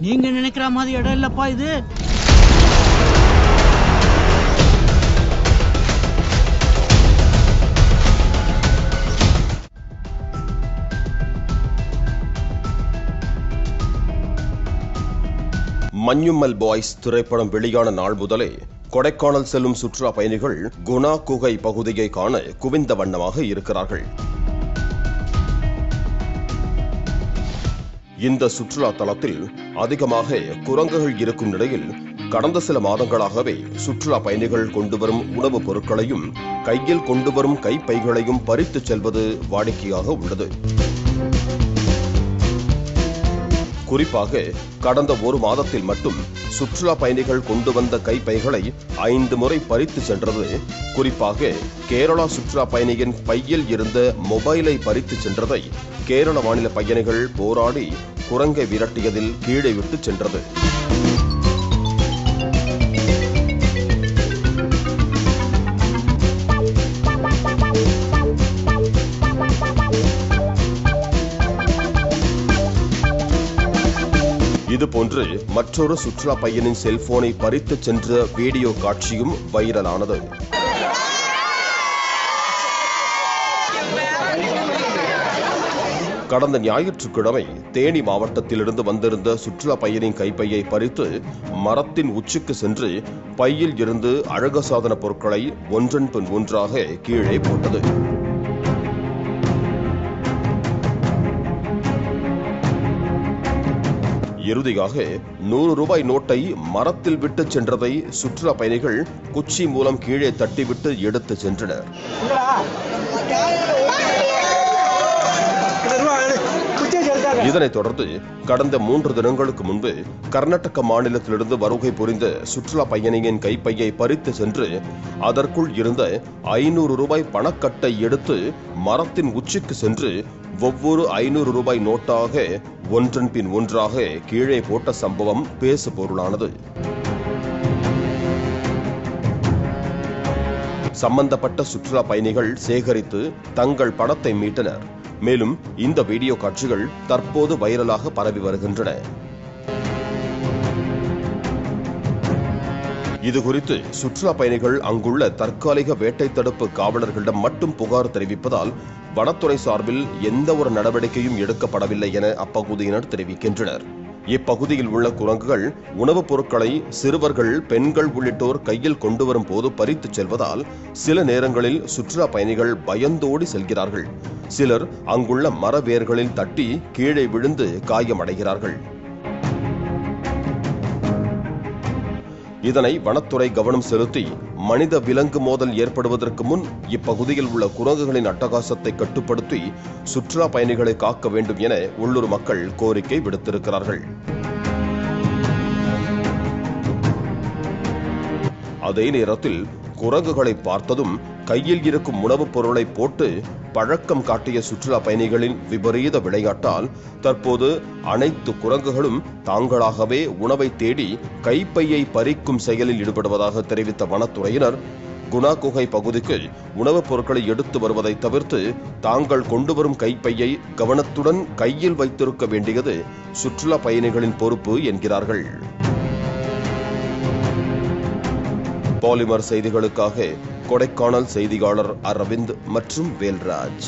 நீங்க நினைக்கிற மாதிரி இடம் இல்லப்பா இது. மஞ்சுமல் பாய்ஸ் திரைப்படம் வெளியான நாள் முதலே கொடைக்கானல் செல்லும் சுற்றுலா பயணிகள் குணா குகை பகுதியை காண குவிந்த வண்ணமாக இருக்கிறார்கள். இந்த சுற்றுலா தலத்தில் அதிகமாக குரங்குகள் இருக்கும் நிலையில் கடந்த சில மாதங்களாகவே சுற்றுலா பயணிகள் கொண்டு வரும் உணவுப் பொருட்களையும் கையில் கொண்டு வரும் கைப்பைகளையும் பறித்து செல்வது வாடிக்கையாக உள்ளது. குறிப்பாக கடந்த ஒரு மாதத்தில் மட்டும் சுற்றுலா பயணிகள் கொண்டு வந்த கைப்பைகளை 5 முறை பறித்து சென்றது. குறிப்பாக கேரளா சுற்றுலா பயணியின் பையில் இருந்த மொபைலை பறித்து சென்றதை கேரள மாநில பயணிகள் போராடி குரங்கை விரட்டியதில் கீழே விட்டு சென்றது. இதுபோன்று மற்றொரு சுற்றுலா பையனின் செல்போனை பறித்து சென்ற வீடியோ காட்சியும் வைரலானது. கடந்த ஞாயிற்றுக்கிழமை தேனி மாவட்டத்திலிருந்து வந்திருந்த சுற்றுலா பையனின் கைப்பையை பறித்து மரத்தின் உச்சிக்கு சென்று பையில் இருந்து அழகு சாதன பொருட்களை ஒன்றன் பின் ஒன்றாக கீழே போட்டது. இறுதியாக 100 ரூபாய் நோட்டை மரத்தில் விட்டு சென்றதை சுற்றுலா பயணிகள் குச்சி மூலம் கீழே தட்டிவிட்டு எடுத்து சென்றனர். இதனைத் தொடர்ந்து கடந்த 3 தினங்களுக்கு முன்பு கர்நாடக மாநிலத்திலிருந்து வருகை புரிந்த சுற்றுலா பயணியின் கைப்பையை பறித்து சென்று அதற்குள் இருந்த 500 ரூபாய் பணக்கட்டை எடுத்து மரத்தின் உச்சிக்கு சென்று ஒவ்வொரு 500 ரூபாய் நோட்டாக ஒன்றன் பின் ஒன்றாக கீழே போட்ட சம்பவம் பேசு பொருளானது. சம்பந்தப்பட்ட சுற்றுலா பயணிகள் சேகரித்து தங்கள் பணத்தை மீட்டனர். மேலும் இந்த வீடியோ காட்சிகள் தற்போது வைரலாக பரவி வருகின்றன. இதுகுறித்து சுற்றுலா பயணிகள் அங்குள்ள தற்காலிக வேட்டை தடுப்பு காவலர்களிடம் மட்டும் புகார் தெரிவிப்பதால் வனத்துறை சார்பில் எந்த ஒரு நடவடிக்கையும் எடுக்கப்படவில்லை என அப்பகுதியினர் தெரிவிக்கின்றனர். இப்பகுதியில் உள்ள குரங்குகள் உணவுப் பொருட்களை சிறுவர்கள், பெண்கள் உள்ளிட்டோர் கையில் கொண்டு வரும் போது பறித்து செல்வதால் சில நேரங்களில் சுற்றுலா பயணிகள் பயந்தோடி செல்கிறார்கள். சிலர் அங்குள்ள மர வேர்களில் தட்டி கீழே விழுந்து காயமடைகிறார்கள். இதனை வனத்துறை கவனம் செலுத்தி மனித விலங்கு மோதல் ஏற்படுவதற்கு முன் இப்பகுதியில் உள்ள குரங்குகளின் அட்டகாசத்தை கட்டுப்படுத்தி சுற்றுலா பயணிகளை காக்க வேண்டும் என உள்ளூர் மக்கள் கோரிக்கை விடுத்திருக்கிறார்கள். அதே நேரத்தில் குரங்குகளை பார்த்ததும் கையில் இருக்கும் உணவுப் பொருளை போட்டு பழக்கம் காட்டிய சுற்றுலா பயணிகளின் விபரீத விளையாட்டால் தற்போது அனைத்து குரங்குகளும் தாங்களாகவே உணவை தேடி கைப்பையை பறிக்கும் செயலில் ஈடுபடுவதாக தெரிவித்த வனத்துறையினர் குணா குகை பகுதிக்கு உணவுப் பொருட்களை எடுத்து வருவதை தவிர்த்து தாங்கள் கொண்டு வரும் கைப்பையை கவனத்துடன் கையில் வைத்திருக்க வேண்டியது சுற்றுலா பயணிகளின் பொறுப்பு என்கிறார்கள். பாலிமர் செய்திகளுக்காக கொடைக்கானல் செய்தியாளர் அரவிந்த் மற்றும் வேல்ராஜ்.